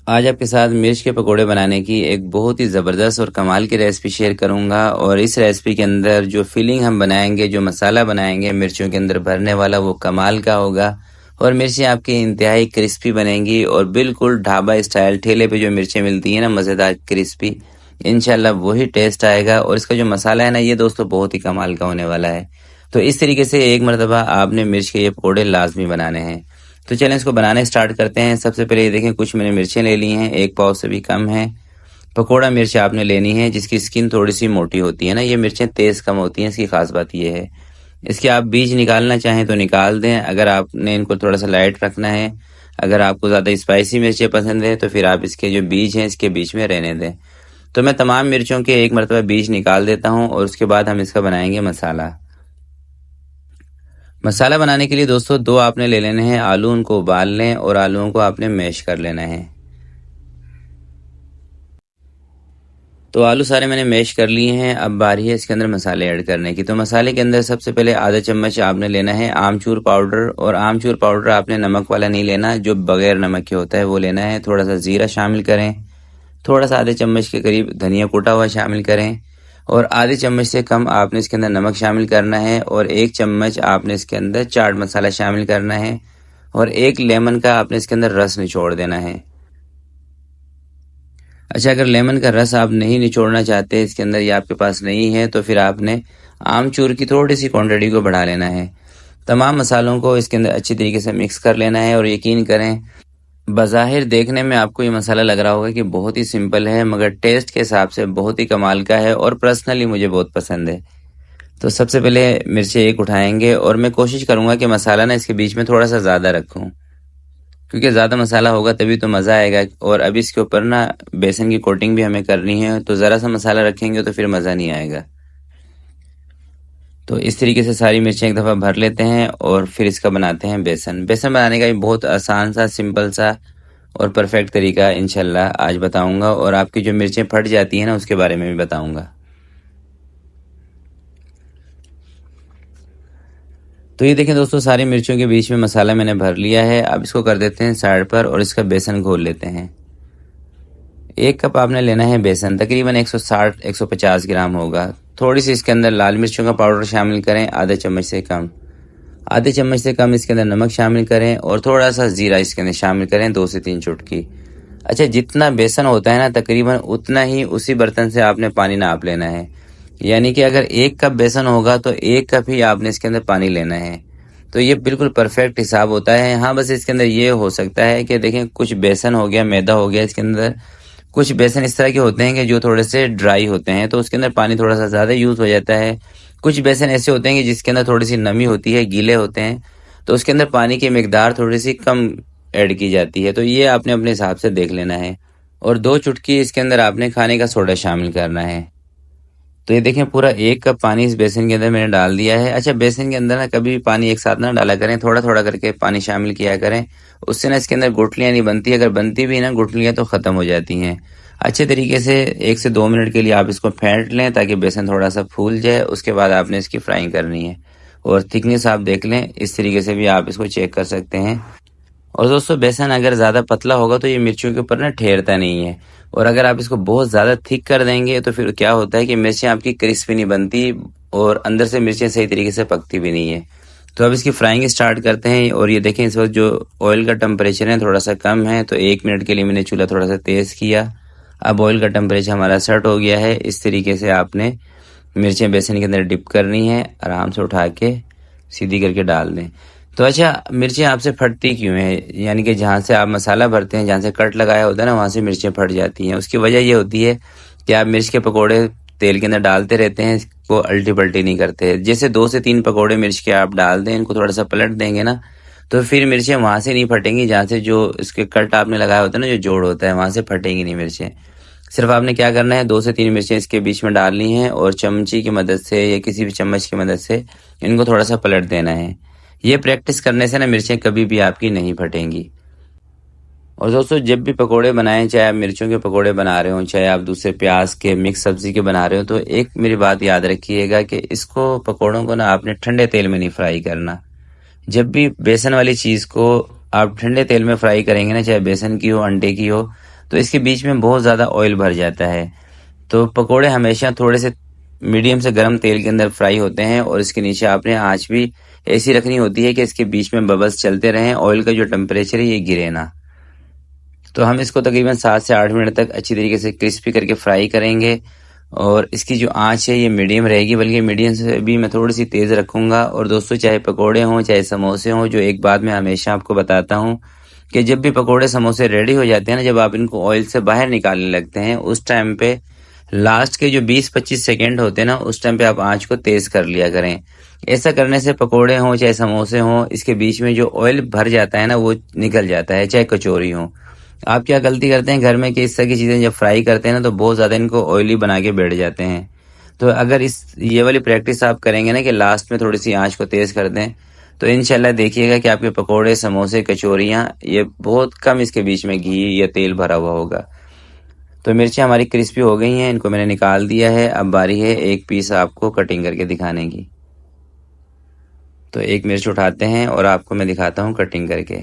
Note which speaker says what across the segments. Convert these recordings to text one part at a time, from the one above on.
Speaker 1: आज आपके साथ मिर्च के पकोड़े बनाने की एक बहुत ही ज़बरदस्त और कमाल की रेसिपी शेयर करूंगा। और इस रेसिपी के अंदर जो फिलिंग हम बनाएंगे, जो मसाला बनाएंगे मिर्चों के अंदर भरने वाला, वो कमाल का होगा। और मिर्चें आपकी इंतहाई क्रिस्पी बनेंगी और बिल्कुल ढाबा स्टाइल ठेले पे जो मिर्चें मिलती हैं ना, मज़ेदार क्रिस्पी, इंशाल्लाह वही टेस्ट आएगा। और इसका जो मसाला है ना, ये दोस्तों बहुत ही कमाल का होने वाला है। तो इस तरीके से एक मरतबा आपने मिर्च के ये पकौड़े लाजमी बनाने हैं। तो चलें इसको बनाने स्टार्ट करते हैं। सबसे पहले ये देखें, कुछ मैंने मिर्चें ले ली हैं, एक पाव से भी कम है। पकोड़ा मिर्च आपने लेनी है जिसकी स्किन थोड़ी सी मोटी होती है ना, ये मिर्चें तेज़ कम होती हैं, इसकी खास बात ये है। इसके आप बीज निकालना चाहें तो निकाल दें, अगर आपने इनको थोड़ा सा लाइट रखना है। अगर आपको ज़्यादा स्पाइसी मिर्चें पसंद है तो फिर आप इसके जो बीज हैं इसके बीच में रहने दें। तो मैं तमाम मिर्चों के एक मरतबा बीज निकाल देता हूँ और उसके बाद हम इसका बनाएंगे मसाला। मसाला बनाने के लिए दोस्तों दो आपने ले लेने हैं आलू, उनको उबाल लें और आलूओं को आपने मैश कर लेना है। तो आलू सारे मैंने मैश कर लिए हैं। अब बारी है इसके अंदर मसाले ऐड करने की। तो मसाले के अंदर सबसे पहले आधा चम्मच आपने लेना है आमचूर पाउडर। और आमचूर पाउडर आपने नमक वाला नहीं लेना, जो बगैर नमक के होता है वो लेना है। थोड़ा सा ज़ीरा शामिल करें, थोड़ा सा आधे चम्मच के करीब धनिया कूटा हुआ शामिल करें, और आधे चम्मच से कम आपने इसके अंदर नमक शामिल करना है। और एक चम्मच आपने इसके अंदर चाट मसाला शामिल करना है। और एक लेमन का आपने इसके अंदर रस निचोड़ देना है। अच्छा, अगर लेमन का रस आप नहीं निचोड़ना चाहते इसके अंदर, या आपके पास नहीं है, तो फिर आपने आमचूर की थोड़ी सी क्वांटिटी को बढ़ा लेना है। तमाम मसालों को इसके अंदर अच्छी तरीके से मिक्स कर लेना है। और यकीन करें, बज़ाहिर देखने में आपको ये मसाला लग रहा होगा कि बहुत ही सिंपल है, मगर टेस्ट के हिसाब से बहुत ही कमाल का है और पर्सनली मुझे बहुत पसंद है। तो सबसे पहले मिर्ची एक उठाएंगे और मैं कोशिश करूंगा कि मसाला ना इसके बीच में थोड़ा सा ज़्यादा रखूं, क्योंकि ज़्यादा मसाला होगा तभी तो मज़ा आएगा। और अभी इसके ऊपर ना बेसन की कोटिंग भी हमें करनी है, तो ज़रा सा मसाला रखेंगे तो फिर मज़ा नहीं आएगा। तो इस तरीके से सारी मिर्चें एक दफ़ा भर लेते हैं और फिर इसका बनाते हैं बेसन। बेसन बनाने का भी बहुत आसान सा, सिंपल सा और परफेक्ट तरीका इंशाल्लाह आज बताऊंगा। और आपकी जो मिर्चें फट जाती हैं ना, उसके बारे में भी बताऊंगा। तो ये देखें दोस्तों, सारी मिर्चों के बीच में मसाला मैंने भर लिया है। अब इसको कर देते हैं साइड पर और इसका बेसन घोल लेते हैं। एक कप आपने लेना है बेसन, तकरीबन 160-150 ग्राम होगा। थोड़ी सी इसके अंदर लाल मिर्चों का पाउडर शामिल करें, आधे चम्मच से कम। आधे चम्मच से कम इसके अंदर नमक शामिल करें और थोड़ा सा ज़ीरा इसके अंदर शामिल करें, 2 से 3 चुटकी। अच्छा, जितना बेसन होता है ना तकरीबन उतना ही उसी बर्तन से आपने पानी नाप लेना है। यानी कि अगर 1 कप बेसन होगा तो 1 कप ही आपने इसके अंदर पानी लेना है। तो ये बिल्कुल परफेक्ट हिसाब होता है। हाँ, बस इसके अंदर ये हो सकता है कि देखें, कुछ बेसन हो गया, मैदा हो गया इसके अंदर। कुछ बेसन इस तरह के होते हैं कि जो थोड़े से ड्राई होते हैं, तो उसके अंदर पानी थोड़ा सा ज़्यादा यूज़ हो जाता है। कुछ बेसन ऐसे होते हैं कि जिसके अंदर थोड़ी सी नमी होती है, गीले होते हैं, तो उसके अंदर पानी की मिकदार थोड़ी सी कम ऐड की जाती है। तो ये आपने अपने हिसाब से देख लेना है। और 2 चुटकी इसके अंदर आपने खाने का सोडा शामिल करना है। तो ये देखें, पूरा 1 कप पानी इस बेसन के अंदर मैंने डाल दिया है। अच्छा, बेसन के अंदर ना कभी भी पानी एक साथ ना डाला करें, थोड़ा थोड़ा करके पानी शामिल किया करें। उससे ना इसके अंदर गुठलियाँ नहीं बनती, अगर बनती भी ना गुठलियाँ तो ख़त्म हो जाती हैं। अच्छे तरीके से 1 से 2 मिनट के लिए आप इसको फेंट लें ताकि बेसन थोड़ा सा फूल जाए। उसके बाद आपने इसकी फ्राइंग करनी है। और थिकनेस आप देख लें, इस तरीके से भी आप इसको चेक कर सकते हैं। और दोस्तों, बेसन अगर ज़्यादा पतला होगा तो ये मिर्चियों के ऊपर ना ठहरता नहीं है। और अगर आप इसको बहुत ज़्यादा थिक कर देंगे तो फिर क्या होता है कि मिर्चें आपकी क्रिस्पी नहीं बनती और अंदर से मिर्चें सही तरीके से पकती भी नहीं है। तो अब इसकी फ्राइंग स्टार्ट करते हैं। और ये देखें, इस वक्त जो ऑयल का टेम्परेचर है थोड़ा सा कम है, तो 1 मिनट के लिए मैंने चूल्हा थोड़ा सा तेज़ किया। अब ऑयल का टेम्परेचर हमारा सेट हो गया है। इस तरीके से आपने मिर्चें बेसन के अंदर डिप करनी है, आराम से उठा के सीधी करके डाल दें। तो अच्छा, मिर्चें आपसे फटती क्यों हैं? यानी कि जहाँ से आप मसाला भरते हैं, जहाँ से कट लगाया होता है ना, वहाँ से मिर्चें फट जाती हैं। उसकी वजह ये होती है कि आप मिर्च के पकोड़े तेल के अंदर डालते रहते हैं, इसको अल्टी पल्टी नहीं करते। जैसे 2 से 3 पकोड़े मिर्च के आप डाल दें, इनको थोड़ा सा पलट देंगे ना, तो फिर मिर्चें वहाँ से नहीं फटेंगी जहाँ से जो इसके कट आपने लगाया होता है ना, जो जोड़ होता है, वहाँ से फटेंगी नहीं मिर्चें। सिर्फ आपने क्या करना है, 2 से 3 मिर्चें इसके बीच में डालनी है और चमची की मदद से या किसी भी चम्मच की मदद से इनको थोड़ा सा पलट देना है। ये प्रैक्टिस करने से ना मिर्चें कभी भी आपकी नहीं फटेंगी। और दोस्तों, जब भी पकोड़े बनाएं, चाहे आप मिर्चों के पकोड़े बना रहे हो, चाहे आप दूसरे प्याज के, मिक्स सब्जी के बना रहे हो, तो एक मेरी बात याद रखिएगा कि इसको, पकोड़ों को ना आपने ठंडे तेल में नहीं फ्राई करना। जब भी बेसन वाली चीज़ को आप ठंडे तेल में फ्राई करेंगे ना, चाहे बेसन की हो, अंडे की हो, तो इसके बीच में बहुत ज़्यादा ऑयल भर जाता है। तो पकोड़े हमेशा थोड़े से मीडियम से गर्म तेल के अंदर फ्राई होते हैं और इसके नीचे आपने आंच भी ऐसी रखनी होती है कि इसके बीच में बबल्स चलते रहें, ऑयल का जो टेम्परेचर है ये गिरे ना। तो हम इसको तकरीबन 7 से 8 मिनट तक अच्छी तरीके से क्रिस्पी करके फ्राई करेंगे और इसकी जो आंच है ये मीडियम रहेगी, बल्कि मीडियम से भी मैं थोड़ी सी तेज़ रखूँगा। और दोस्तों, चाहे पकोड़े हों चाहे समोसे हों, जो एक बात मैं हमेशा आपको बताता हूँ कि जब भी पकोड़े समोसे रेडी हो जाते हैं ना, जब आप इनको ऑयल से बाहर निकालने लगते हैं, उस टाइम पे लास्ट के जो 20-25 सेकेंड होते हैं ना, उस टाइम पे आप आंच को तेज़ कर लिया करें। ऐसा करने से पकोड़े हों चाहे समोसे हों, इसके बीच में जो ऑयल भर जाता है ना वो निकल जाता है, चाहे कचौरी हो। आप क्या गलती करते हैं घर में कि इस तरह की चीज़ें जब फ्राई करते हैं ना तो बहुत ज़्यादा इनको ऑयली बना के बैठ जाते हैं। तो अगर ये वाली प्रैक्टिस आप करेंगे ना कि लास्ट में थोड़ी सी आंच को तेज़ कर दें, तो इंशाल्लाह देखिएगा कि आपके पकोड़े समोसे कचौरियाँ ये बहुत कम इसके बीच में घी या तेल भरा हुआ होगा। तो मिर्चें हमारी क्रिस्पी हो गई हैं, इनको मैंने निकाल दिया है। अब बारी है एक पीस आपको कटिंग करके दिखाने की। तो एक मिर्च उठाते हैं और आपको मैं दिखाता हूँ कटिंग करके।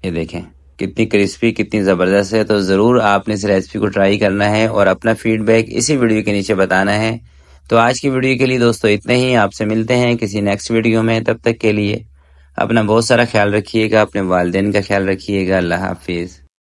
Speaker 1: ये देखें कितनी क्रिस्पी, कितनी ज़बरदस्त है। तो ज़रूर आपने इस रेसिपी को ट्राई करना है और अपना फीडबैक इसी वीडियो के नीचे बताना है। तो आज की वीडियो के लिए दोस्तों इतना ही। आपसे मिलते हैं किसी नेक्स्ट वीडियो में। तब तक के लिए अपना बहुत सारा ख्याल रखिएगा, अपने वालिदैन का ख्याल रखिएगा। अल्लाह हाफिज़।